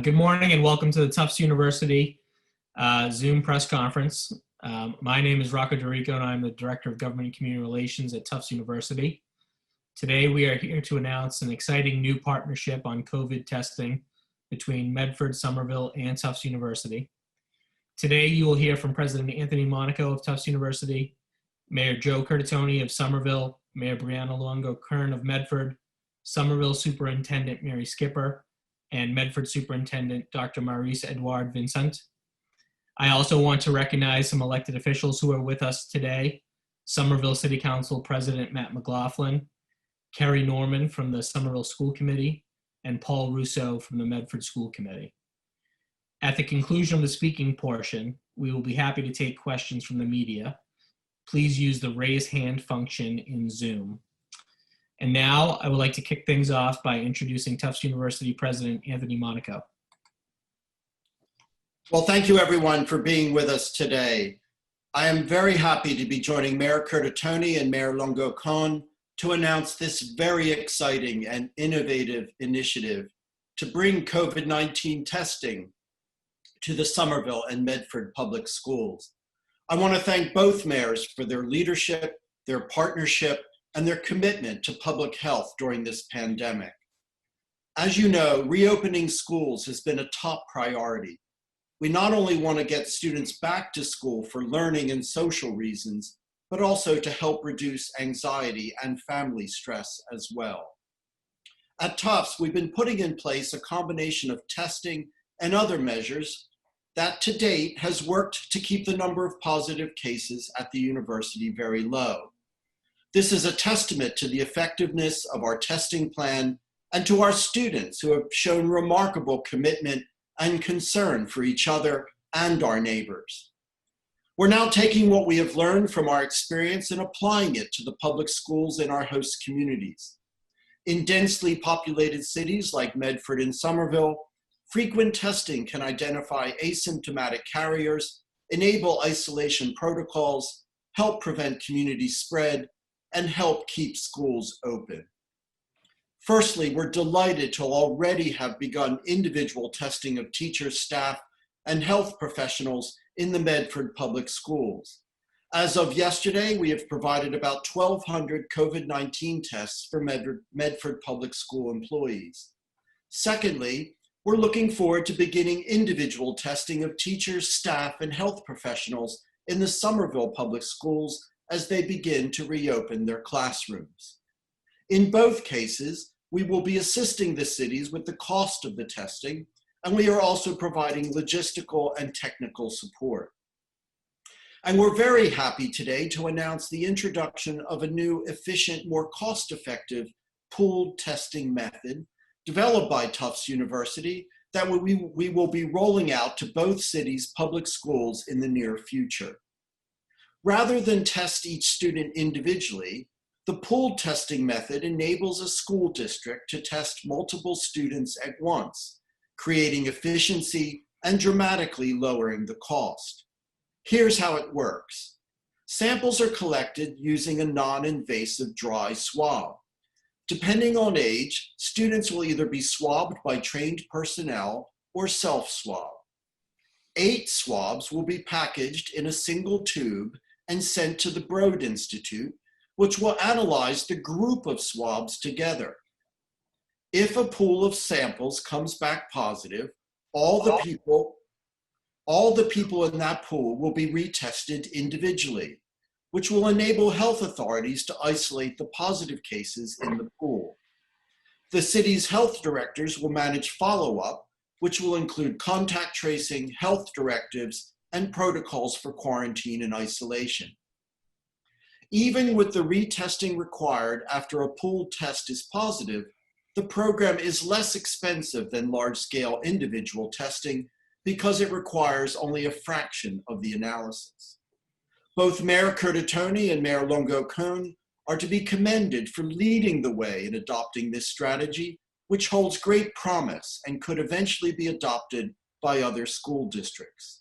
Good morning and welcome to the Tufts University Zoom press conference. My name is Rocco Dorico and I'm the Director of Government and Community Relations at Tufts University. Today we are here to announce an exciting new partnership on COVID testing between Medford, Somerville, and Tufts University. Today you will hear from President Anthony Monaco of Tufts University, Mayor Joe Curtatone of Somerville, Mayor Brianna Luongo Kern of Medford, Somerville Superintendent Mary Skipper, and Medford Superintendent Dr. Maurice Eduard Vincenz. I also want to recognize some elected officials who are with us today. Somerville City Council President Matt McLaughlin, Kerry Norman from the Somerville School Committee, and Paul Russo from the Medford School Committee. At the conclusion of the speaking portion, we will be happy to take questions from the media. Please use the raise hand function in Zoom. And now I would like to kick things off by introducing Tufts University President Anthony Monaco. Well, thank you everyone for being with us today. I am very happy to be joining Mayor Curtatone and Mayor Luongo Kern to announce this very exciting and innovative initiative to bring COVID-19 testing to the Somerville and Medford public schools. I want to thank both mayors for their leadership, their partnership, and their commitment to public health during this pandemic. As you know, reopening schools has been a top priority. We not only want to get students back to school for learning and social reasons, but also to help reduce anxiety and family stress as well. At Tufts, we've been putting in place a combination of testing and other measures that to date has worked to keep the number of positive cases at the university very low. This is a testament to the effectiveness of our testing plan and to our students who have shown remarkable commitment and concern for each other and our neighbors. We're now taking what we have learned from our experience and applying it to the public schools in our host communities. In densely populated cities like Medford and Somerville, frequent testing can identify asymptomatic carriers, enable isolation protocols, help prevent community spread, and help keep schools open. Firstly, we're delighted to already have begun individual testing of teachers, staff, and health professionals in the Medford public schools. As of yesterday, we have provided about 1,200 COVID-19 tests for Medford public school employees. Secondly, we're looking forward to beginning individual testing of teachers, staff, and health professionals in the Somerville public schools as they begin to reopen their classrooms. In both cases, we will be assisting the cities with the cost of the testing, and we are also providing logistical and technical support. And we're very happy today to announce the introduction of a new, efficient, more cost-effective pooled testing method developed by Tufts University that we will be rolling out to both cities' public schools in the near future. Rather than test each student individually, the pooled testing method enables a school district to test multiple students at once, creating efficiency and dramatically lowering the cost. Here's how it works. Samples are collected using a non-invasive dry swab. Depending on age, students will either be swabbed by trained personnel or self-swab. 8 swabs will be packaged in a single tube and sent to the Broad Institute, which will analyze the group of swabs together. If a pool of samples comes back positive, all the people in that pool will be retested individually, which will enable health authorities to isolate the positive cases in the pool. The city's health directors will manage follow-up, which will include contact tracing, health directives, and protocols for quarantine and isolation. Even with the retesting required after a pooled test is positive, the program is less expensive than large-scale individual testing because it requires only a fraction of the analysis. Both Mayor Curtatone and Mayor Luongo Kern are to be commended for leading the way in adopting this strategy, which holds great promise and could eventually be adopted by other school districts.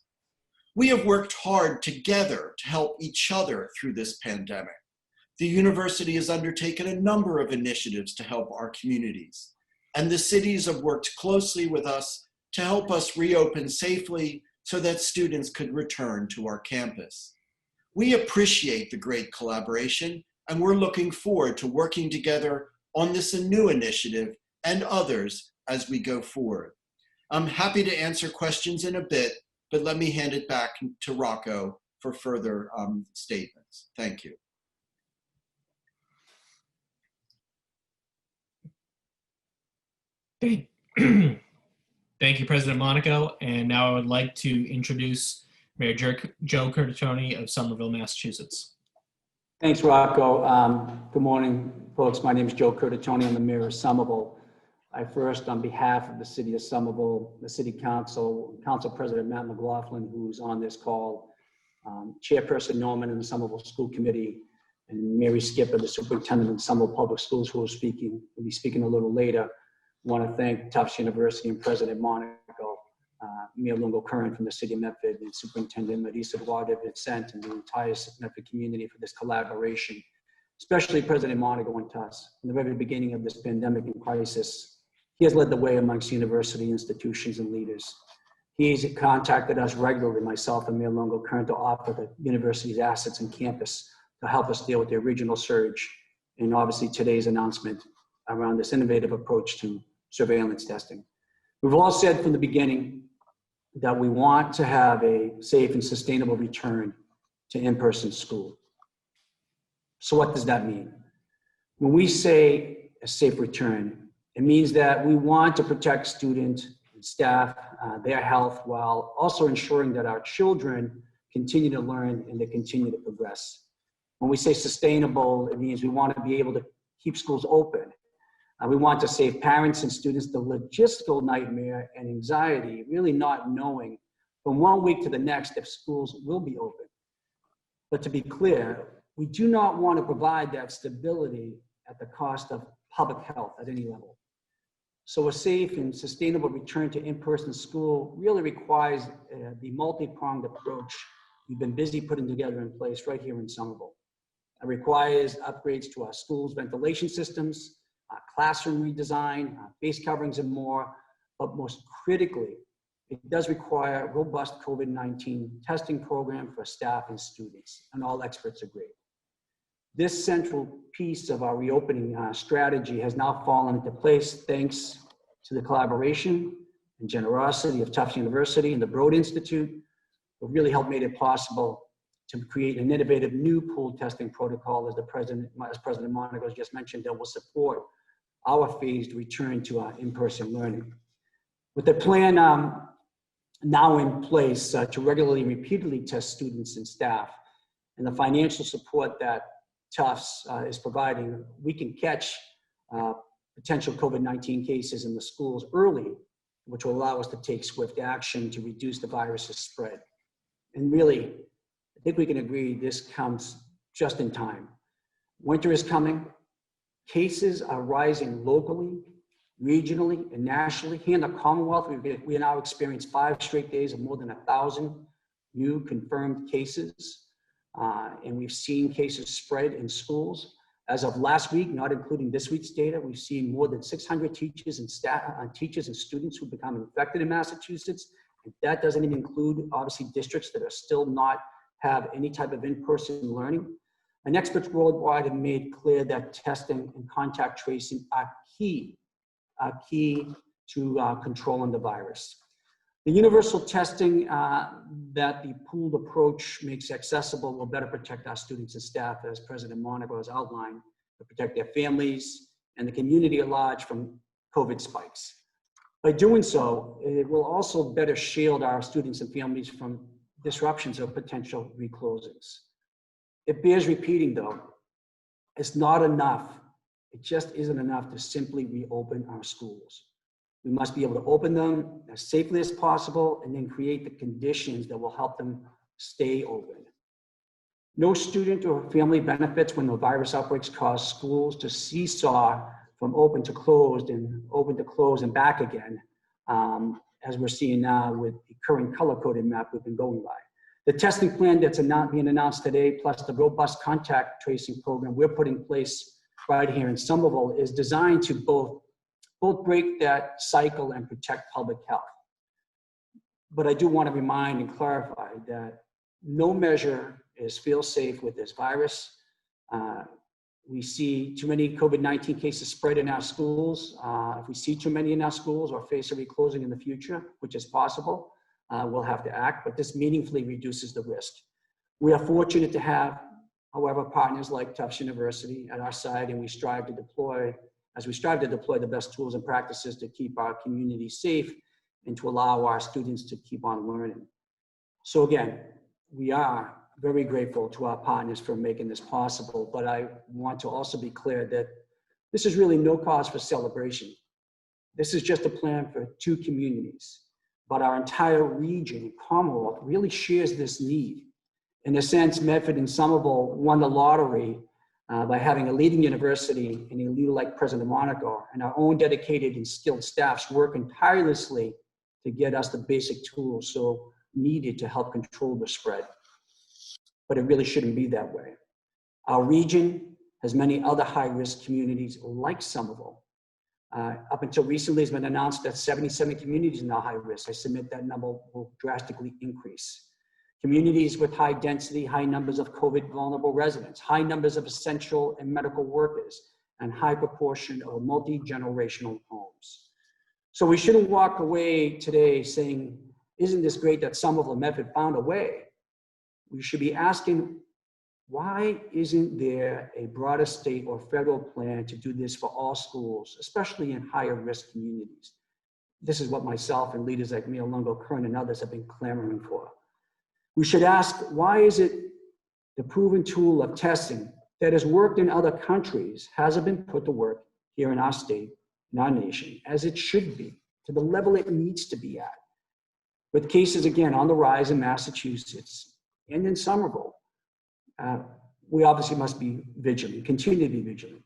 We have worked hard together to help each other through this pandemic. The university has undertaken a number of initiatives to help our communities, and the cities have worked closely with us to help us reopen safely so that students could return to our campus. We appreciate the great collaboration, and we're looking forward to working together on this new initiative and others as we go forward. I'm happy to answer questions in a bit, but let me hand it back to Rocco for further statements. Thank you. Thank you, President Monaco. And now I would like to introduce Mayor Joe Curtatone of Somerville, Massachusetts. Thanks, Rocco. Good morning, folks. My name is Joe Curtatone. I'm the mayor of Somerville. I first, on behalf of the city of Somerville, the city council, Council President Matt McLaughlin, who's on this call, Chairperson Norman and the Somerville School Committee, and Mary Skipper, the Superintendent of Somerville Public Schools, who will be speaking a little later. I want to thank Tufts University and President Monaco, Mayor Luongo Kern from the city of Medford, and Superintendent Maurice, Eduard, Vincenz, and the entire Medford community for this collaboration, especially President Monaco and Tufts. From the very beginning of this pandemic and crisis, he has led the way amongst university institutions and leaders. He's contacted us regularly, myself and Mayor Luongo Kern, to offer the university's assets and campus to help us deal with the original surge, and obviously today's announcement around this innovative approach to surveillance testing. We've all said from the beginning that we want to have a safe and sustainable return to in-person school. So what does that mean? When we say a safe return, it means that we want to protect students and staff, their health, while also ensuring that our children continue to learn and they continue to progress. When we say sustainable, it means we want to be able to keep schools open. We want to save parents and students the logistical nightmare and anxiety, really not knowing from one week to the next if schools will be open. But to be clear, we do not want to provide that stability at the cost of public health at any level. So a safe and sustainable return to in-person school really requires the multi-pronged approach we've been busy putting together in place right here in Somerville. It requires upgrades to our schools' ventilation systems, classroom redesign, face coverings and more, but most critically, it does require a robust COVID-19 testing program for staff and students, and all experts agree. This central piece of our reopening strategy has now fallen into place thanks to the collaboration and generosity of Tufts University and the Broad Institute, who really helped make it possible to create an innovative new pooled testing protocol, as President Monaco has just mentioned, that will support our phased return to our in-person learning. With the plan now in place to regularly and repeatedly test students and staff, and the financial support that Tufts is providing, we can catch potential COVID-19 cases in the schools early, which will allow us to take swift action to reduce the virus's spread. And really, I think we can agree this comes just in time. Winter is coming. Cases are rising locally, regionally, and nationally. Here in the Commonwealth, we now experienced 5 straight days of more than 1,000 new confirmed cases. And we've seen cases spread in schools. As of last week, not including this week's data, we've seen more than 600 teachers and students who become infected in Massachusetts. And that doesn't even include, obviously, districts that are still not have any type of in-person learning. And experts worldwide have made clear that testing and contact tracing are key to controlling the virus. The universal testing that the pooled approach makes accessible will better protect our students and staff, as President Monaco has outlined, to protect their families and the community at large from COVID spikes. By doing so, it will also better shield our students and families from disruptions of potential reclosings. It bears repeating though, it's not enough. It just isn't enough to simply reopen our schools. We must be able to open them as safely as possible and then create the conditions that will help them stay open. No student or family benefits when the virus outbreaks cause schools to seesaw from open to closed and back again, as we're seeing now with the current color-coded map we've been going by. The testing plan that's being announced today, plus the robust contact tracing program we're putting in place right here in Somerville, is designed to both break that cycle and protect public health. But I do want to remind and clarify that no measure is feel-safe with this virus. We see too many COVID-19 cases spread in our schools. If we see too many in our schools or face a reclosing in the future, which is possible, we'll have to act, but this meaningfully reduces the risk. We are fortunate to have, however, partners like Tufts University at our side, and we strive to deploy the best tools and practices to keep our community safe and to allow our students to keep on learning. So again, we are very grateful to our partners for making this possible, but I want to also be clear that this is really no cause for celebration. This is just a plan for 2 communities, but our entire region, Commonwealth, really shares this need. In a sense, Medford and Somerville won the lottery by having a leading university and a leader like President Monaco and our own dedicated and skilled staffs working tirelessly to get us the basic tools so needed to help control the spread. But it really shouldn't be that way. Our region has many other high-risk communities like Somerville. Up until recently, it's been announced that 77 communities are now high risk. I submit that number will drastically increase. Communities with high density, high numbers of COVID vulnerable residents, high numbers of essential and medical workers, and high proportion of multi-generational homes. So we shouldn't walk away today saying, isn't this great that Somerville and Medford found a way? We should be asking, why isn't there a broader state or federal plan to do this for all schools, especially in higher risk communities? This is what myself and leaders like me, Luongo, Kern, and others have been clamoring for. We should ask, why is it the proven tool of testing that has worked in other countries hasn't been put to work here in our state, in our nation, as it should be, to the level it needs to be at? With cases, again, on the rise in Massachusetts and in Somerville, we obviously must be vigilant, continue to be vigilant.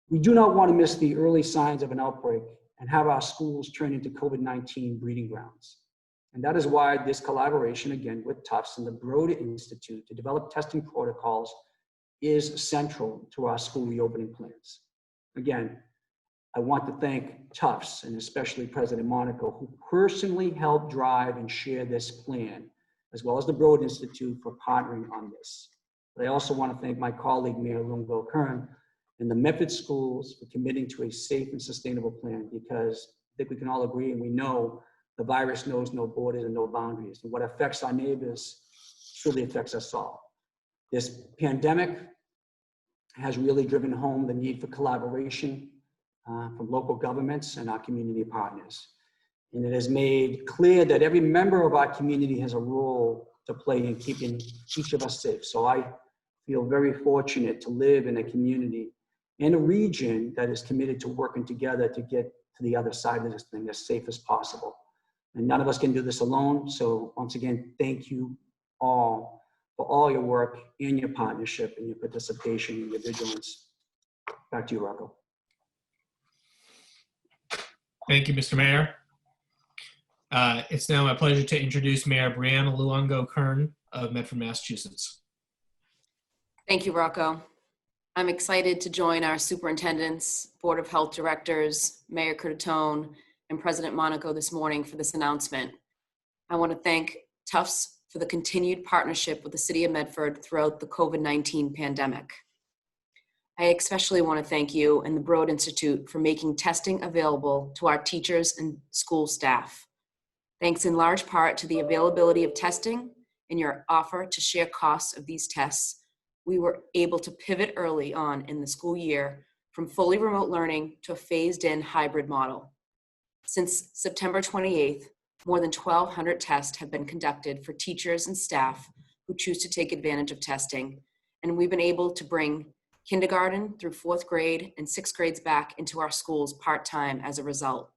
We do not want to miss the early signs of an outbreak and have our schools turn into COVID-19 breeding grounds. And that is why this collaboration, again, with Tufts and the Broad Institute to develop testing protocols is central to our school reopening plans. Again, I want to thank Tufts and especially President Monaco, who personally helped drive and share this plan, as well as the Broad Institute for partnering on this. But I also want to thank my colleague, Mayor Luongo Kern, and the Medford schools for committing to a safe and sustainable plan, because I think we can all agree and we know the virus knows no borders and no boundaries. And what affects our neighbors truly affects us all. This pandemic has really driven home the need for collaboration from local governments and our community partners. And it has made clear that every member of our community has a role to play in keeping each of us safe. So I feel very fortunate to live in a community in a region that is committed to working together to get to the other side of this thing as safe as possible. And none of us can do this alone. So once again, thank you all for all your work and your partnership and your participation and your vigilance. Back to you, Rocco. Thank you, Mr. Mayor. It's now my pleasure to introduce Mayor Brianna Luongo Kern of Medford, Massachusetts. Thank you, Rocco. I'm excited to join our superintendents, Board of Health directors, Mayor Curtatone, and President Monaco this morning for this announcement. I want to thank Tufts for the continued partnership with the City of Medford throughout the COVID-19 pandemic. I especially want to thank you and the Broad Institute for making testing available to our teachers and school staff. Thanks in large part to the availability of testing and your offer to share costs of these tests, we were able to pivot early on in the school year from fully remote learning to a phased-in hybrid model. Since September 28th, more than 1,200 tests have been conducted for teachers and staff who choose to take advantage of testing, and we've been able to bring kindergarten through 4th grade and 6th grades back into our schools part-time as a result.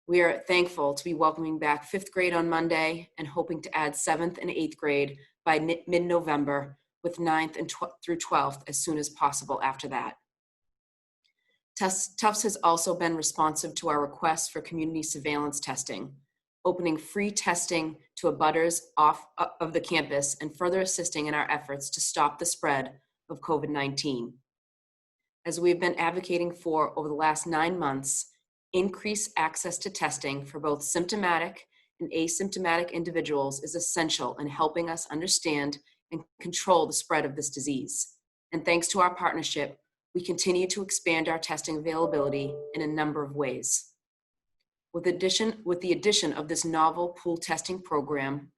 We are thankful to be welcoming back 5th grade on Monday and hoping to add 7th and 8th grade by mid-November, with 9th and through 12th as soon as possible after that. Tufts has also been responsive to our requests for community surveillance testing, opening free testing to abutters off of the campus and further assisting in our efforts to stop the spread of COVID-19. As we've been advocating for over the last 9 months, increase access to testing for both symptomatic in asymptomatic individuals is essential in helping us understand and control the spread of this disease. And thanks to our partnership, we continue to expand our testing availability in a number of ways. With the addition of this novel pool testing program,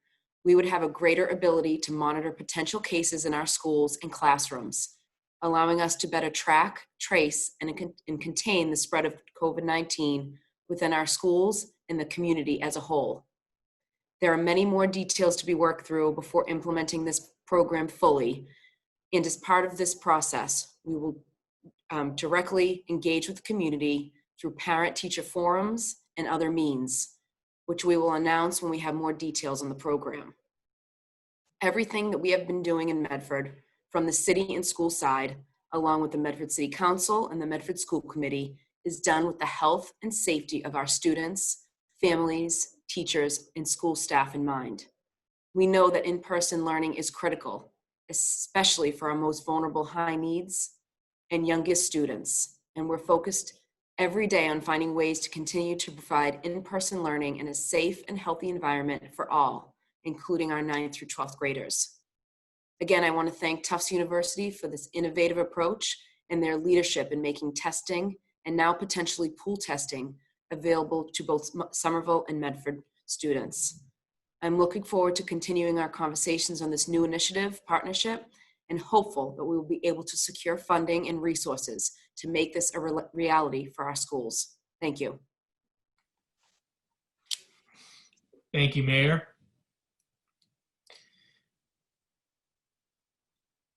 we would have a greater ability to monitor potential cases in our schools and classrooms, allowing us to better track, trace, and contain the spread of COVID-19 within our schools and the community as a whole. There are many more details to be worked through before implementing this program fully, and as part of this process, we will directly engage with the community through parent-teacher forums and other means, which we will announce when we have more details on the program. Everything that we have been doing in Medford, from the city and school side, along with the Medford City Council and the Medford School Committee, is done with the health and safety of our students, families, teachers, and school staff in mind. We know that in-person learning is critical, especially for our most vulnerable high needs and youngest students, and we're focused every day on finding ways to continue to provide in-person learning in a safe and healthy environment for all, including our 9th through 12th graders. Again, I want to thank Tufts University for this innovative approach and their leadership in making testing and now potentially pool testing available to both Somerville and Medford students. I'm looking forward to continuing our conversations on this new partnership, and hopeful that we will be able to secure funding and resources to make this a reality for our schools. Thank you. Thank you, Mayor.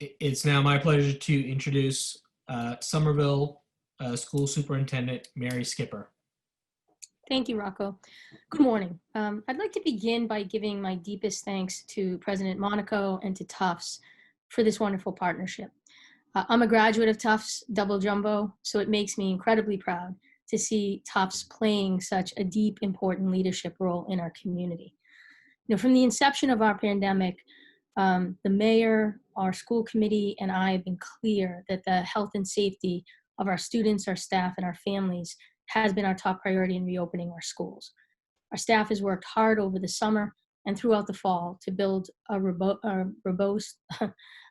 It's now my pleasure to introduce Somerville School Superintendent Mary Skipper. Thank you, Rocco. Good morning. I'd like to begin by giving my deepest thanks to President Monaco and to Tufts for this wonderful partnership. I'm a graduate of Tufts double jumbo, so it makes me incredibly proud to see Tufts playing such a deep, important leadership role in our community. You know, from the inception of our pandemic, the mayor, our school committee, and I have been clear that the health and safety of our students, our staff, and our families has been our top priority in reopening our schools. Our staff has worked hard over the summer and throughout the fall to build a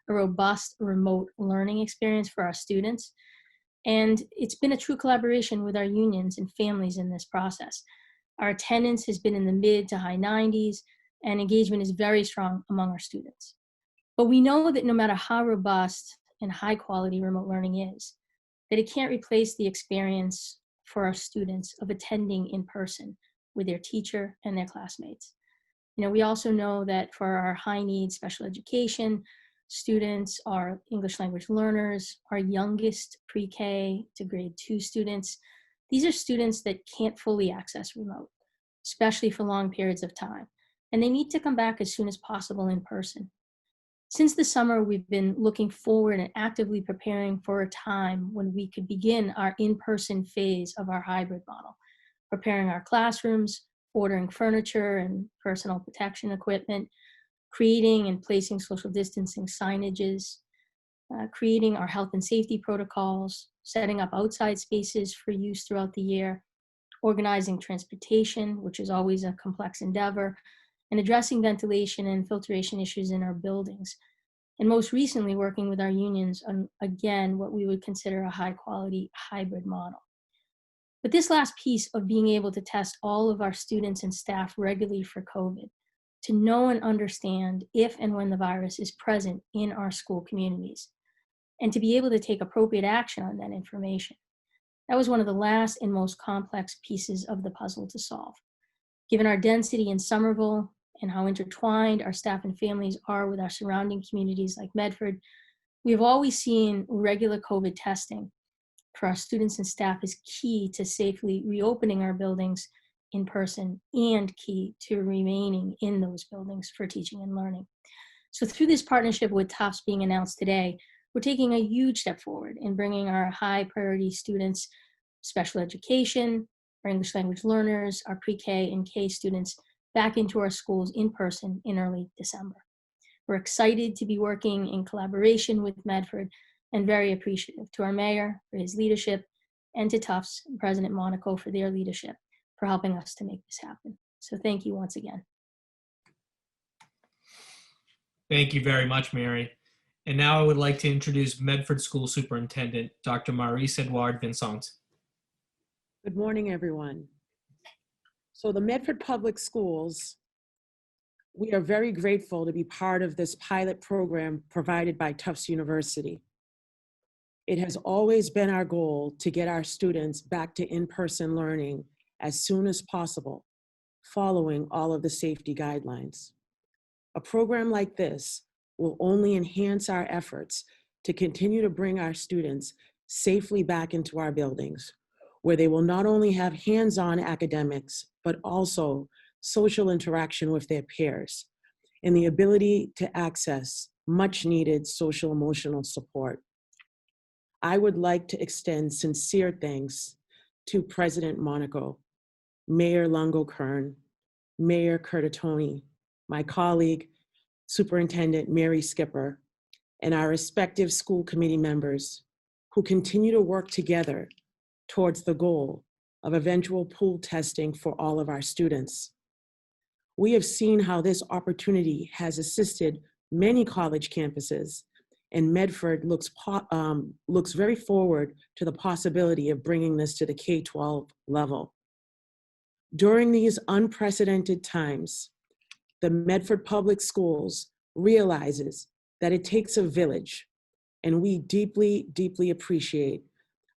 robust remote learning experience for our students. And it's been a true collaboration with our unions and families in this process. Our attendance has been in the mid to high 90s, and engagement is very strong among our students. But we know that no matter how robust and high quality remote learning is, that it can't replace the experience for our students of attending in person with their teacher and their classmates. You know, we also know that for our high needs special education students, our English language learners, our youngest pre-K to grade 2 students, these are students that can't fully access remote, especially for long periods of time, and they need to come back as soon as possible in person. Since the summer, we've been looking forward and actively preparing for a time when we could begin our in-person phase of our hybrid model, preparing our classrooms, ordering furniture and personal protection equipment, creating and placing social distancing signages, creating our health and safety protocols, setting up outside spaces for use throughout the year, organizing transportation, which is always a complex endeavor, and addressing ventilation and filtration issues in our buildings. And most recently, working with our unions on, again, what we would consider a high quality hybrid model. But this last piece of being able to test all of our students and staff regularly for COVID, to know and understand if and when the virus is present in our school communities, and to be able to take appropriate action on that information. That was one of the last and most complex pieces of the puzzle to solve. Given our density in Somerville and how intertwined our staff and families are with our surrounding communities like Medford, we've always seen regular COVID testing for our students and staff is key to safely reopening our buildings in person and key to remaining in those buildings for teaching and learning. So through this partnership with Tufts being announced today, we're taking a huge step forward in bringing our high priority students, special education, our English language learners, our pre-K and K students back into our schools in person in early December. We're excited to be working in collaboration with Medford and very appreciative to our mayor for his leadership and to Tufts and President Monaco for their leadership for helping us to make this happen. So thank you once again. Thank you very much, Mary. And now I would like to introduce Medford School Superintendent, Dr. Maurice Eduard Vincenz. Good morning, everyone. So the Medford Public Schools, we are very grateful to be part of this pilot program provided by Tufts University. It has always been our goal to get our students back to in-person learning as soon as possible, following all of the safety guidelines. A program like this will only enhance our efforts to continue to bring our students safely back into our buildings, where they will not only have hands-on academics, but also social interaction with their peers and the ability to access much-needed social emotional support. I would like to extend sincere thanks to President Monaco, Mayor Luongo Kern, Mayor Curtatone, my colleague, Superintendent Mary Skipper, and our respective school committee members who continue to work together towards the goal of eventual pool testing for all of our students. We have seen how this opportunity has assisted many college campuses, and Medford looks very forward to the possibility of bringing this to the K-12 level. During these unprecedented times, the Medford Public Schools realizes that it takes a village, and we deeply, deeply appreciate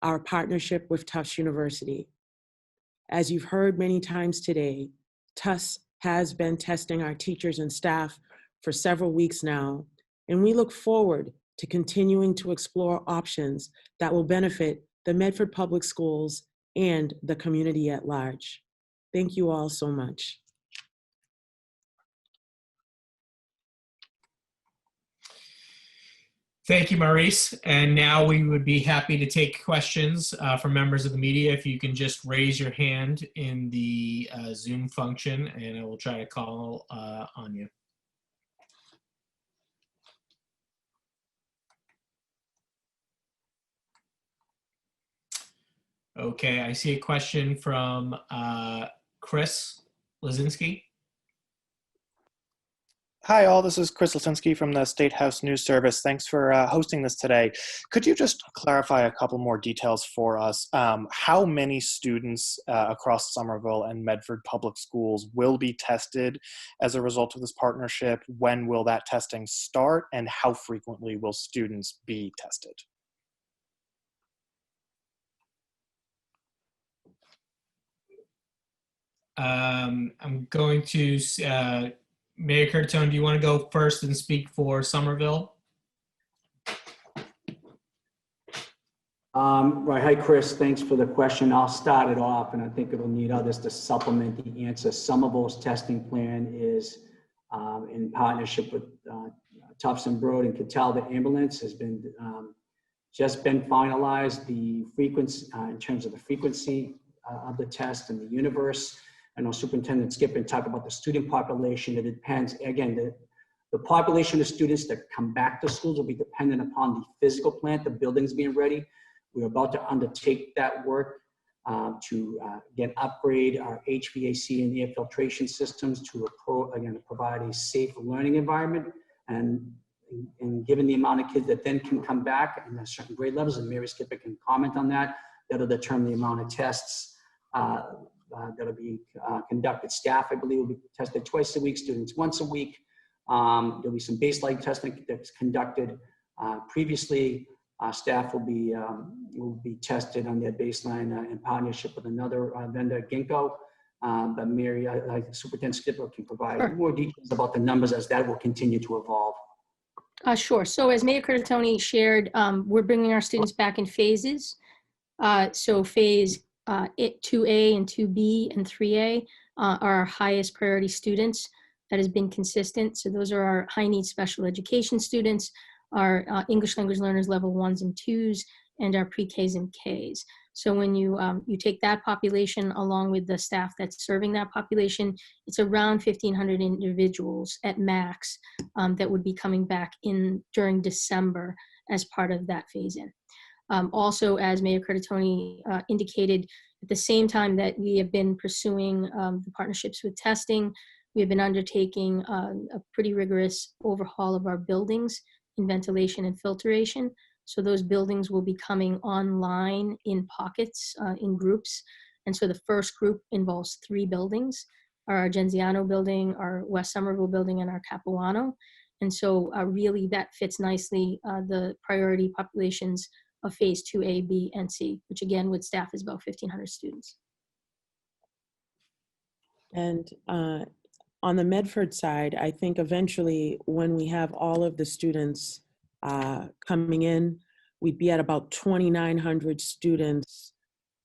our partnership with Tufts University. As you've heard many times today, Tufts has been testing our teachers and staff for several weeks now, and we look forward to continuing to explore options that will benefit the Medford Public Schools and the community at large. Thank you all so much. Thank you, Maurice. And now we would be happy to take questions from members of the media. If you can just raise your hand in the Zoom function, and I will try to call on you. Okay, I see a question from Chris Lazinski. Hi, all. This is Chris Lasinski from the State House News Service. Thanks for hosting this today. Could you just clarify a couple more details for us? How many students across Somerville and Medford Public Schools will be tested as a result of this partnership? When will that testing start? And how frequently will students be tested? I'm going to Mayor Curtatone, do you want to go first and speak for Somerville? Right. Hi, Chris. Thanks for the question. I'll start it off, and I think it'll need others to supplement the answer. Somerville's testing plan is in partnership with Tufts and Broad and Cattell. The ambulance has been just been finalized. The frequency, in terms of the frequency of the test and the universe. I know Superintendent Skipper talked about the student population. It depends. Again, the population of students that come back to schools will be dependent upon the physical plant, the buildings being ready. We're about to undertake that work to again upgrade our HVAC and air filtration systems to again provide a safe learning environment. And given the amount of kids that then can come back and at certain grade levels, and Mary Skipper can comment on that, that'll determine the amount of tests that'll be conducted. Staff, I believe, will be tested twice a week, students once a week. There'll be some baseline testing that's conducted. Previously, staff will be tested on their baseline in partnership with another vendor, Ginkgo. But Mary, Superintendent Skipper can provide more details about the numbers as that will continue to evolve. Sure. So as Mayor Curtatone shared, we're bringing our students back in phases. So phase 2A and 2B and 3A are our highest priority students. That has been consistent. So those are our high needs special education students, our English language learners level 1s and 2s, and our pre-Ks and Ks. So when you take that population along with the staff that's serving that population, it's around 1,500 individuals at max that would be coming back in during December as part of that phase in. Also, as Mayor Curtatone indicated, At the same time that we have been pursuing the partnerships with testing, we have been undertaking a pretty rigorous overhaul of our buildings in ventilation and filtration. So those buildings will be coming online in pockets, in groups. And so the first group involves 3 buildings, our Argenziano building, our West Somerville building, and our Capuano. And so really that fits nicely the priority populations of phase 2A, B, and C, which again with staff is about 1,500 students. And on the Medford side, I think eventually when we have all of the students coming in, we'd be at about 2,900 students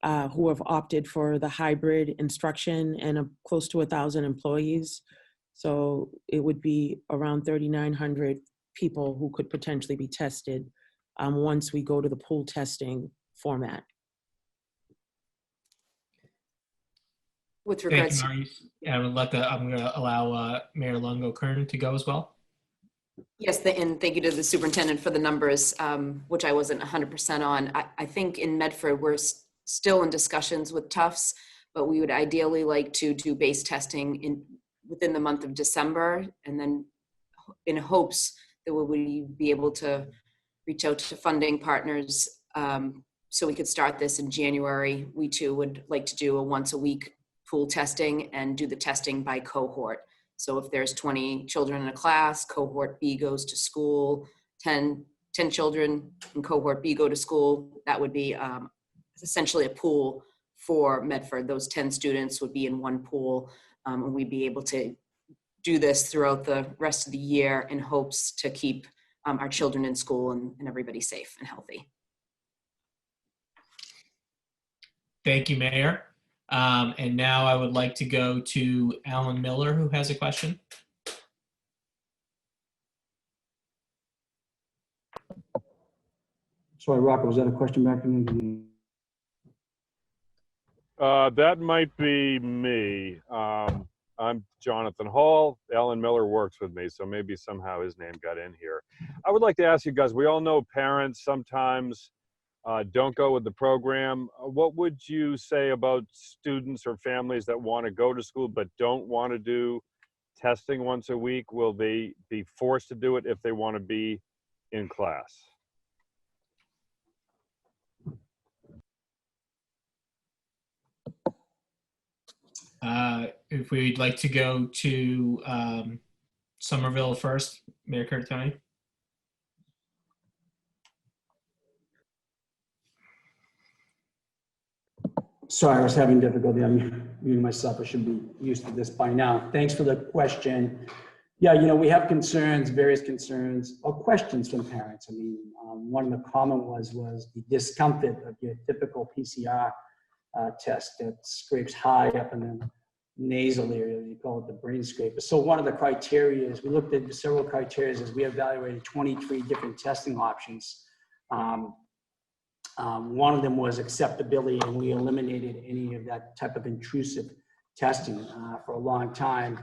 who have opted for the hybrid instruction and close to 1,000 employees. So it would be around 3,900 people who could potentially be tested once we go to the pool testing format. With Thank regards you, to, Maurice. I'm going to allow Mayor Luongo Kern to go as well. yes, and thank you to the superintendent for the numbers, which I wasn't 100% on. I think in Medford, we're still in discussions with Tufts, but we would ideally like to do base testing within the month of December, and then in hopes that we would be able to reach out to funding partners so we could start this in January. We too would like to do a once a week pool testing and do the testing by cohort. So if there's 20 children in a class, cohort B goes to school, 10 children in cohort B go to school, that would be essentially a pool for Medford. Those 10 students would be in one pool, and we'd be able to do this throughout the rest of the year in hopes to keep our children in school and everybody safe and healthy. Thank you, Mayor. And now I would like to go to Alan Miller, who has a question. Sorry, Rocco, was that a question back to me? That might be me. I'm Jonathan Hall. Alan Miller works with me, so maybe somehow his name got in here. I would like to ask you guys, we all know parents sometimes don't go with the program. What would you say about students or families that want to go to school but don't want to do testing once a week? Will they be forced to do it if they want to be in class? If we'd like to go to Somerville first, Mayor Curtatone. Sorry, I was having difficulty. I'm muting myself. I should be used to this by now. Thanks for the question. Yeah, you know, we have concerns, various concerns or questions from parents. I mean, one of the common was the discomfort of your typical PCR test that scrapes high up in the nasal area. You call it the brain scraper. So one of the criteria is we looked at several criteria as we evaluated 23 different testing options. One of them was acceptability, and we eliminated any of that type of intrusive testing. For a long time,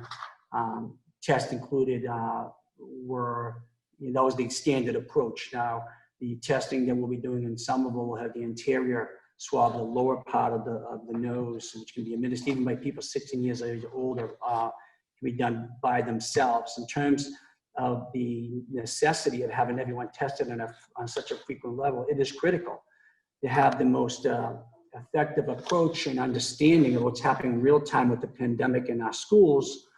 tests included that was the standard approach. Now, the testing that we'll be doing in Somerville will have the anterior swab, the lower part of the nose, which can be administered even by people 16 years of age or older, can be done by themselves. In terms of the necessity of having everyone tested on such a frequent level, it is critical to have the most effective approach and understanding of what's happening in real time with the pandemic in our schools.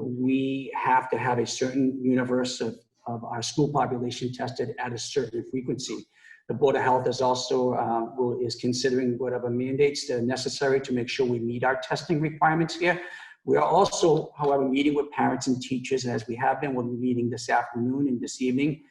We have to have a certain universe of our school population tested at a certain frequency. The Board of Health is also is considering whatever mandates that are necessary to make sure we meet our testing requirements here. We are also, however, meeting with parents and teachers, as we have been. We'll be meeting this afternoon and this evening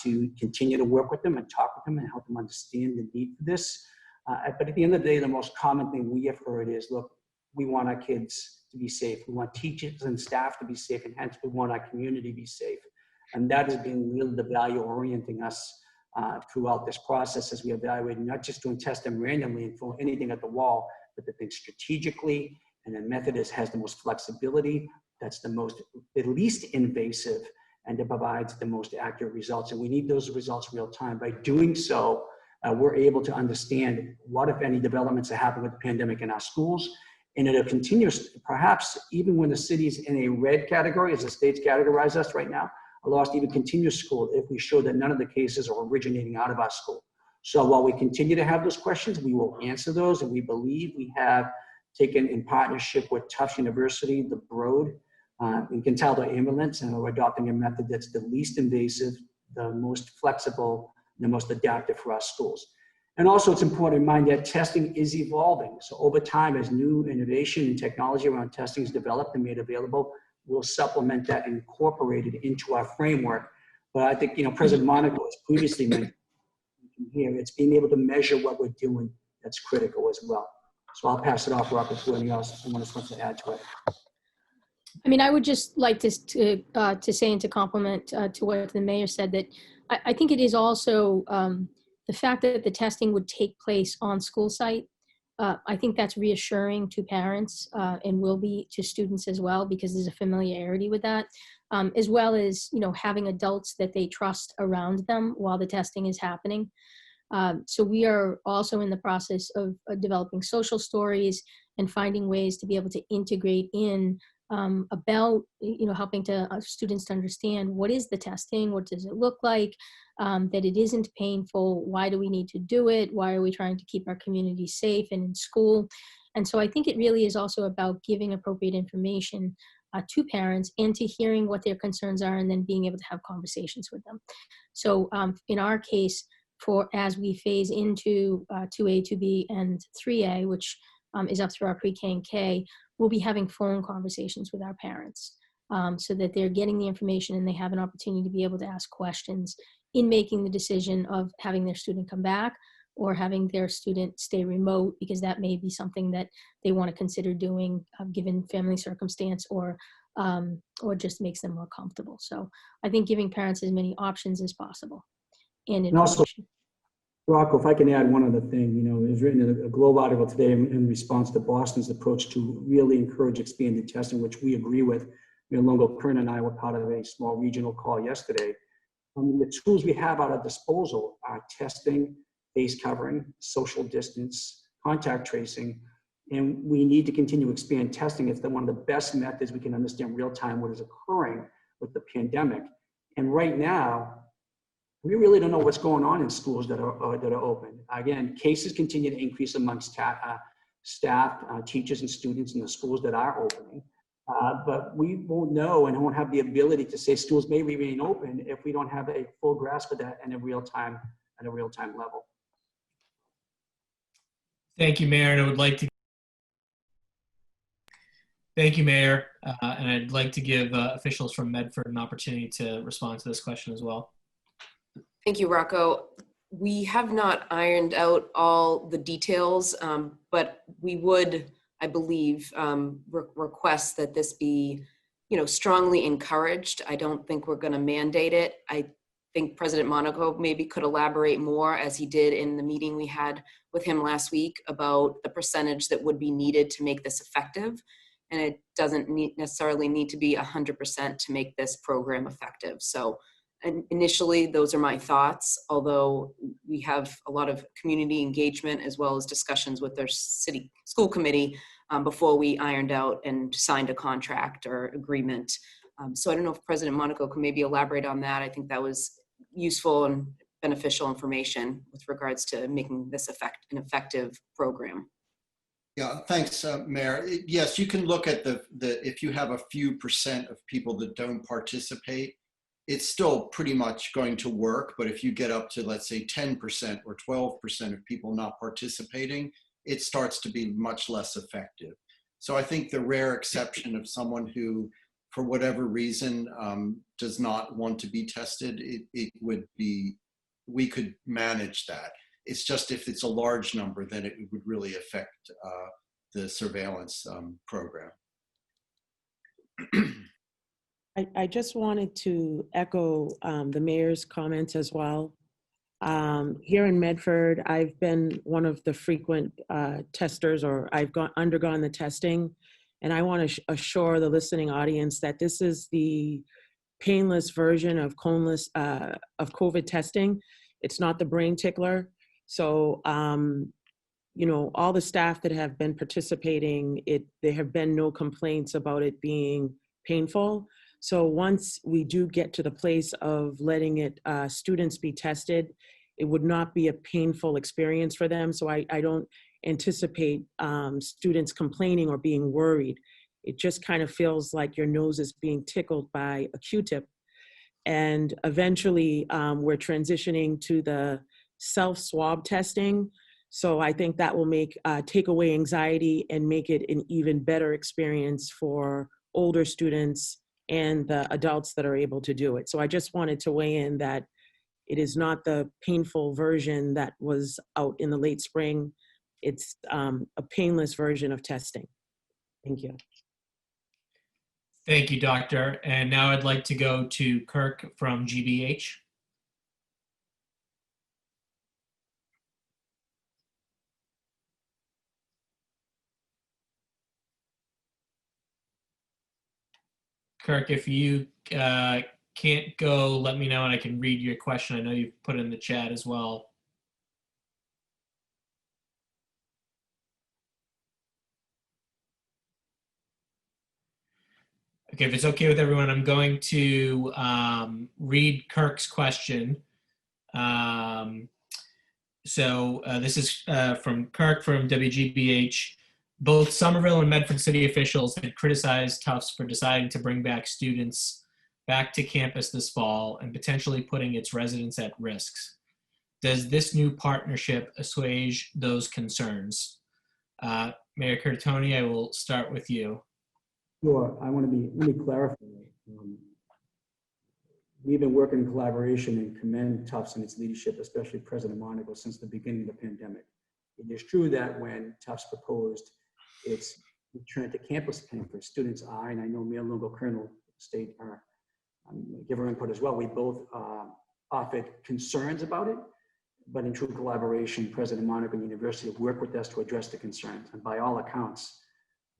to continue to work with them and talk with them and help them understand the need for this. But at the end of the day, the most common thing we have heard is, look, we want our kids to be safe. We want teachers and staff to be safe, and hence we want our community to be safe. And that has been really the value orienting us throughout this process as we evaluate, not just doing testing randomly and throw anything at the wall, but to think strategically, and the method has the most flexibility, that's the least invasive, and it provides the most accurate results. And we need those results real time. By doing so, we're able to understand what, if any, developments are happening with the pandemic in our schools. And it'll continue, perhaps even when the city's in a red category, as the state's categorize us right now, allow us to even continue school if we show that none of the cases are originating out of our school. So while we continue to have those questions, we will answer those, and we believe we have taken, in partnership with Tufts University, the Broad, and Untitled ambulance, and we're adopting a method that's the least invasive, the most flexible, and the most adaptive for our schools. And also, it's important to mind that testing is evolving. So over time, as new innovation and technology around testing is developed and made available, we'll supplement that and incorporate it into our framework. But I think, President Monaco has previously mentioned here, it's being able to measure what we're doing that's critical as well. So I'll pass it off, Rob, if anyone else wants to add to it. I mean, I would just like to say, and to compliment to what the mayor said, that I think it is also the fact that the testing would take place on school site. I think that's reassuring to parents and will be to students as well, because there's a familiarity with that, as well as, having adults that they trust around them while the testing is happening. So we are also in the process of developing social stories and finding ways to be able to integrate in about, helping students to understand what is the testing, what does it look like, that it isn't painful, why do we need to do it, why are we trying to keep our community safe and in school. And so I think it really is also about giving appropriate information to parents and to hearing what their concerns are, and then being able to have conversations with them. So in our case, as we phase into 2A, 2B, and 3A, which is up through our pre-K and K, we'll be having phone conversations with our parents so that they're getting the information and they have an opportunity to be able to ask questions in making the decision of having their student come back or having their student stay remote, because that may be something that they want to consider doing given family circumstance, or just makes them more comfortable. So I think giving parents as many options as possible. And also, Rocco, if I can add one other thing, it was written in a Globe article today in response to Boston's approach to really encourage expanded testing, which we agree with. Luongo, Kern, and I were part of a small regional call yesterday. The tools we have at our disposal are testing, face covering, social distance, contact tracing, and we need to continue to expand testing. It's one of the best methods we can understand real time what is occurring with the pandemic. And right now, we really don't know what's going on in schools that are open. Again, cases continue to increase amongst staff, teachers, and students in the schools that are opening. But we won't know and won't have the ability to say schools may remain open if we don't have a full grasp of that at a real time level. Thank you, Mayor. And I would like to thank you, Mayor. And I'd like to give officials from Medford an opportunity to respond to this question as well. Thank you, Rocco. We have not ironed out all the details, but we would, I believe, request that this be, strongly encouraged. I don't think we're going to mandate it. I think President Monaco maybe could elaborate more, as he did in the meeting we had with him last week, about the percentage that would be needed to make this effective. And it doesn't necessarily need to be 100% to make this program effective. So initially, those are my thoughts, although we have a lot of community engagement as well as discussions with their city school committee before we ironed out and signed a contract or agreement. So I don't know if President Monaco can maybe elaborate on that. I think that was useful and beneficial information with regards to making this an effective program. Yeah, thanks, Mayor. Yes, you can look at if you have a few % of people that don't participate, it's still pretty much going to work. But if you get up to, let's say, 10% or 12% of people not participating, it starts to be much less effective. So I think the rare exception of someone who, for whatever reason, does not want to be tested, it would be, we could manage that. It's just if it's a large number, then it would really affect the surveillance program. I just wanted to echo the mayor's comments as well. Here in Medford, I've been one of the frequent testers, or I've undergone the testing, and I want to assure the listening audience that this is the painless version of COVID testing. It's not the brain tickler. So, you know, all the staff that have been participating, there have been no complaints about it being painful. So once we do get to the place of letting students be tested, it would not be a painful experience for them. So I don't anticipate students complaining or being worried. It just kind of feels like your nose is being tickled by a Q-tip. And eventually we're transitioning to the self-swab testing. So I think that will take away anxiety and make it an even better experience for older students and the adults that are able to do it. So I just wanted to weigh in that it is not the painful version that was out in the late spring. It's a painless version of testing. Thank you. Thank you, Doctor. And now I'd like to go to Kirk from GBH. Kirk, if you can't go, let me know and I can read your question. I know you've put it in the chat as well. Okay, if it's okay with everyone, I'm going to read Kirk's question. This is from Kirk from WGBH. Both Somerville and Medford city officials had criticized Tufts for deciding to bring back students back to campus this fall and potentially putting its residents at risk. Does this new partnership assuage those concerns? Mayor Curtatone, I will start with you. Sure. I want to let me clarify. We've been working in collaboration and commend Tufts and its leadership, especially President Monaco, since the beginning of the pandemic. It is true that when Tufts proposed its return to campus plan for students, and I know Mayor Luongo, Kern will state give her input as well. We both offered concerns about it, but in true collaboration, President Monaco and University have worked with us to address the concerns. And by all accounts,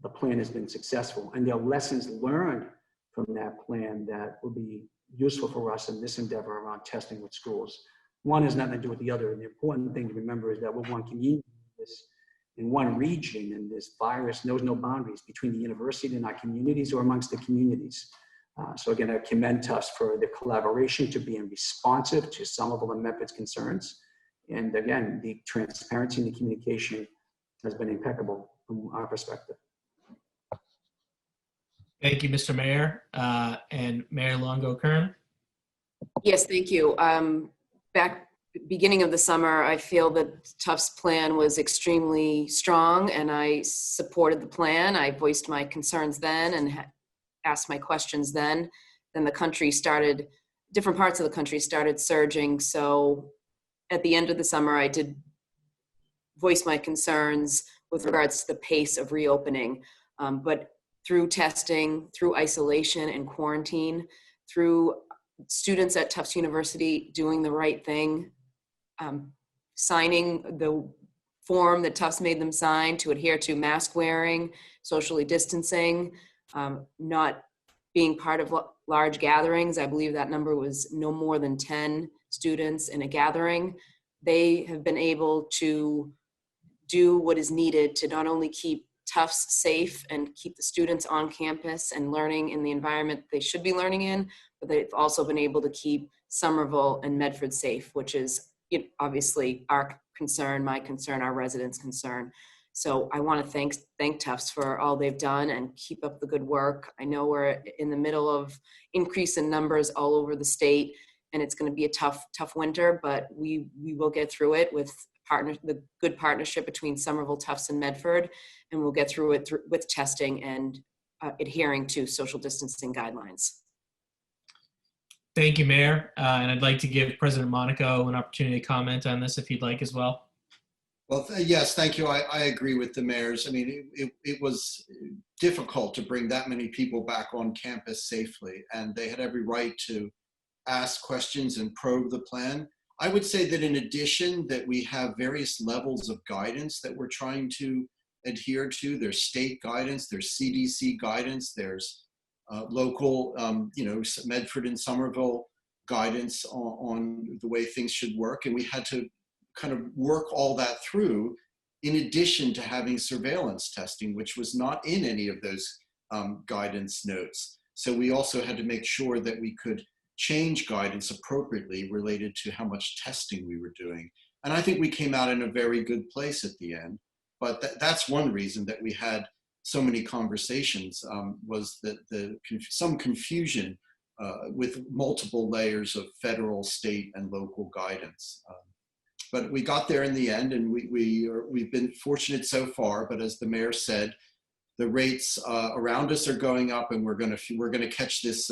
the plan has been successful. And there are lessons learned from that plan that will be useful for us in this endeavor around testing with schools. One has nothing to do with the other. And the important thing to remember is that we're one community in one region, and this virus knows no boundaries between the university and our communities or amongst the communities. So again, I commend Tufts for the collaboration to being responsive to Somerville and Medford's concerns. And again, the transparency and the communication has been impeccable from our perspective. Thank you, Mr. Mayor. And Mayor Luongo, Kern. Yes, thank you. Back beginning of the summer, I feel that Tufts' plan was extremely strong, and I supported the plan. I voiced my concerns then and asked my questions then. Then the country started, different parts of the country started surging. So at the end of the summer, I did voice my concerns with regards to the pace of reopening. But through testing, through isolation and quarantine, through students at Tufts University doing the right thing, signing the form that Tufts made them sign to adhere to mask wearing, socially distancing, not being part of large gatherings. I believe that number was no more than 10 students in a gathering. They have been able to do what is needed to not only keep Tufts safe and keep the students on campus and learning in the environment they should be learning in, but they've also been able to keep Somerville and Medford safe, which is obviously our concern, my concern, our residents' concern. So I want to thank Tufts for all they've done and keep up the good work. I know we're in the middle of increase in numbers all over the state, and it's going to be a tough winter, but we will get through it with the good partnership between Somerville, Tufts, and Medford, and we'll get through it with testing and adhering to social distancing guidelines. Thank you, Mayor. And I'd like to give President Monaco an opportunity to comment on this if you'd like as well. Well, yes, thank you. I agree with the mayors. I mean, it was difficult to bring that many people back on campus safely, and they had every right to ask questions and probe the plan. I would say that in addition that we have various levels of guidance that we're trying to adhere to. There's state guidance, there's CDC guidance, there's local, Medford and Somerville guidance on the way things should work. And we had to kind of work all that through, in addition to having surveillance testing, which was not in any of those guidance notes. So we also had to make sure that we could change guidance appropriately related to how much testing we were doing. And I think we came out in a very good place at the end. But that's one reason that we had so many conversations, was that some confusion with multiple layers of federal, state, and local guidance. But we got there in the end, and we've been fortunate so far. But as the mayor said, the rates around us are going up, and we're gonna catch this,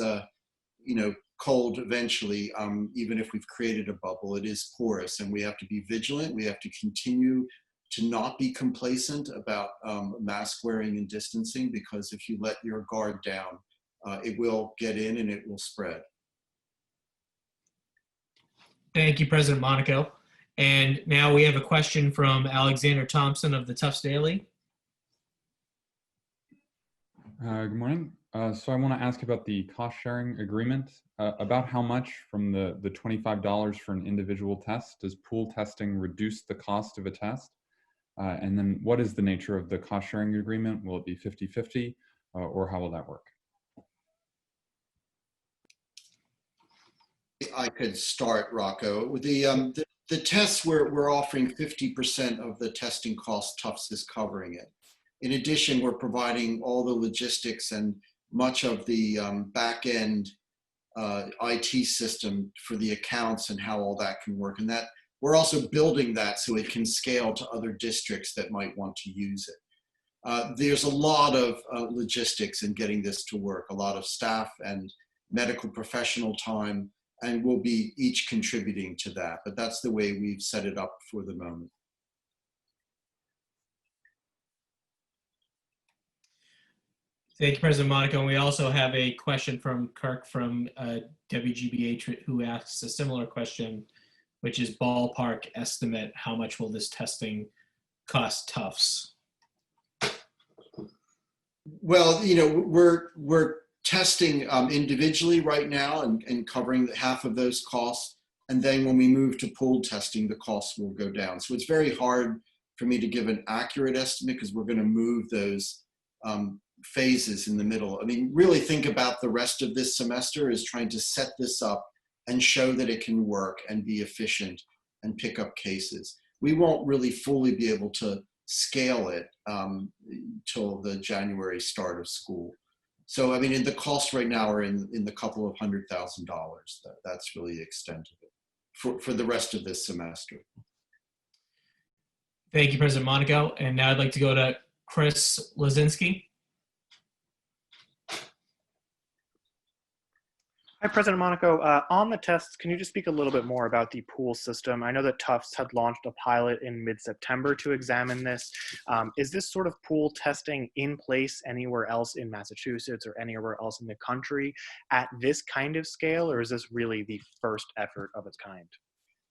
cold eventually. Even if we've created a bubble, it is porous, and we have to be vigilant. We have to continue to not be complacent about mask wearing and distancing, because if you let your guard down, it will get in and it will spread. Thank you, President Monaco. And now we have a question from Alexander Thompson of the Tufts Daily. Good morning. So I want to ask about the cost sharing agreement. About how much from the $25 for an individual test does pool testing reduce the cost of a test? And then what is the nature of the cost sharing agreement? Will it be 50-50 or how will that work? I could start, Rocco. The tests we're offering 50% of the testing cost. Tufts is covering it. In addition, we're providing all the logistics and much of the back end IT system for the accounts and how all that can work. And that we're also building that so it can scale to other districts that might want to use it. There's a lot of logistics in getting this to work, a lot of staff and medical professional time, and we'll be each contributing to that. But that's the way we've set it up for the moment. Thank you, President Monaco. And we also have a question from Kirk from WGBH, who asks a similar question, which is ballpark estimate, how much will this testing cost Tufts? Well, we're testing individually right now and covering half of those costs. And then when we move to pooled testing, the costs will go down. So it's very hard for me to give an accurate estimate because we're going to move those phases in the middle. I mean, really think about the rest of this semester is trying to set this up and show that it can work and be efficient and pick up cases. We won't really fully be able to scale it till the January start of school. So, I mean, the costs right now are in the couple of $100,000. That's really the extent of it for the rest of this semester. Thank you, President Monaco. And now I'd like to go to Chris Lazinski. Hi, President Monaco. On the tests, can you just speak a little bit more about the pool system? I know that Tufts had launched a pilot in mid-September to examine this. Is this sort of pool testing in place anywhere else in Massachusetts or anywhere else in the country at this kind of scale, or is this really the first effort of its kind?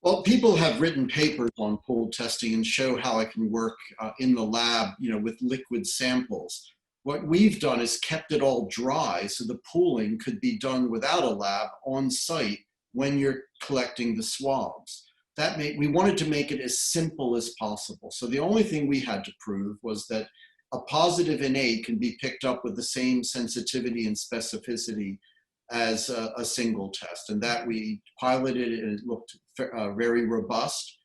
Well, people have written papers on pool testing and show how it can work in the lab, with liquid samples. What we've done is kept it all dry so the pooling could be done without a lab on site when you're collecting the swabs. We wanted to make it as simple as possible. So the only thing we had to prove was that a positive innate can be picked up with the same sensitivity and specificity as a single test, and that we piloted and it looked very robust.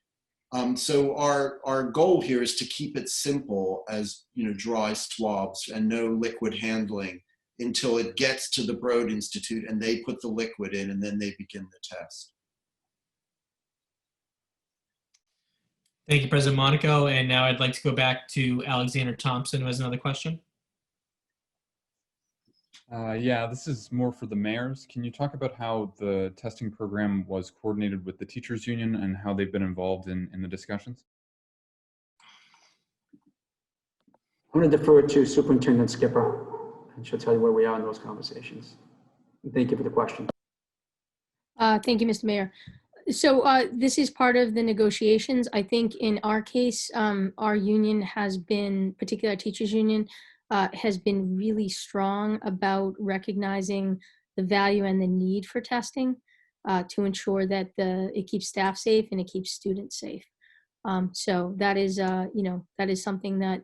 So our goal here is to keep it simple as dry swabs and no liquid handling until it gets to the Broad Institute and they put the liquid in and then they begin the test. Thank you, President Monaco. And now I'd like to go back to Alexander Thompson, who has another question. Yeah, this is more for the mayors. Can you talk about how the testing program was coordinated with the teachers union and how they've been involved in the discussions? I'm going to defer to Superintendent Skipper, and she'll tell you where we are in those conversations. Thank you for the question. Thank you, Mr. Mayor. So this is part of the negotiations. I think in our case, our union has been, particularly our teachers union, has been really strong about recognizing the value and the need for testing to ensure that it keeps staff safe and it keeps students safe. So that is, that is something that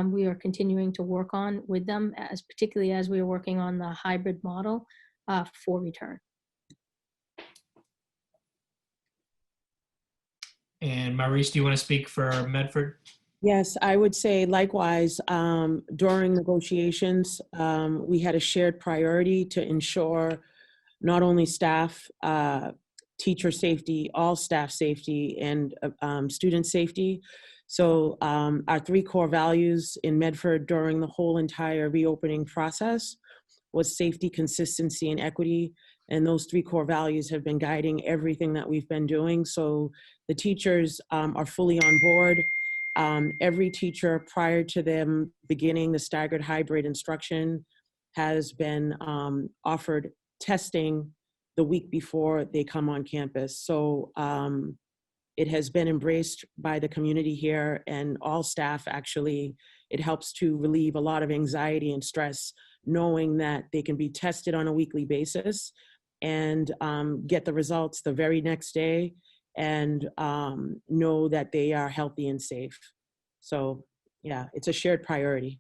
we are continuing to work on with them, as particularly as we are working on the hybrid model for return. And Maurice, do you want to speak for Medford? Yes, I would say likewise, during negotiations, we had a shared priority to ensure not only staff, teacher safety, all staff safety, and student safety. So our 3 core values in Medford during the whole entire reopening process was safety, consistency, and equity. And those 3 core values have been guiding everything that we've been doing. So the teachers are fully on board. Every teacher prior to them beginning the staggered hybrid instruction has been offered testing the week before they come on campus. So it has been embraced by the community here and all staff. Actually, it helps to relieve a lot of anxiety and stress knowing that they can be tested on a weekly basis and get the results the very next day and know that they are healthy and safe. So yeah, it's a shared priority.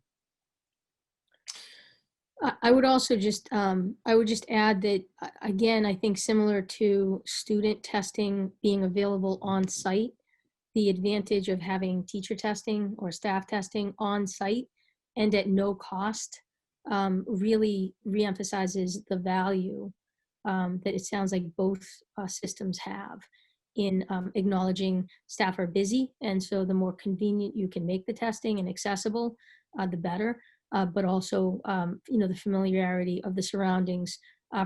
I would also just, I would just add that, again, I think similar to student testing being available on site, the advantage of having teacher testing or staff testing on site and at no cost really reemphasizes the value that it sounds like both systems have in acknowledging staff are busy. And so the more convenient you can make the testing and accessible, the better. But also, the familiarity of the surroundings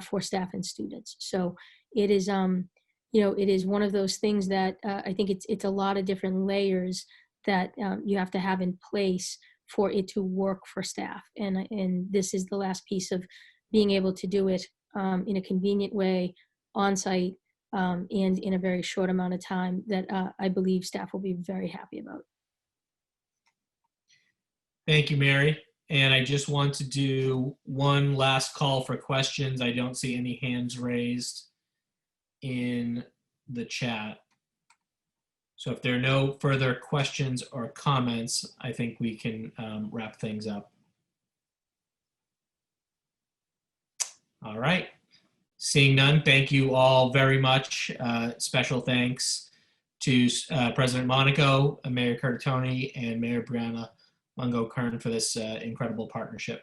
for staff and students. So it is, it is one of those things that I think it's a lot of different layers that you have to have in place for it to work for staff. And this is the last piece of being able to do it in a convenient way, on site, and in a very short amount of time that I believe staff will be very happy about. Thank you, Mary. And I just want to do one last call for questions. I don't see any hands raised in the chat. So if there are no further questions or comments, I think we can wrap things up. All right. Seeing none, thank you all very much. Special thanks to President Monaco, Mayor Curtatone, and Mayor Brianna Luongo Kern for this incredible partnership.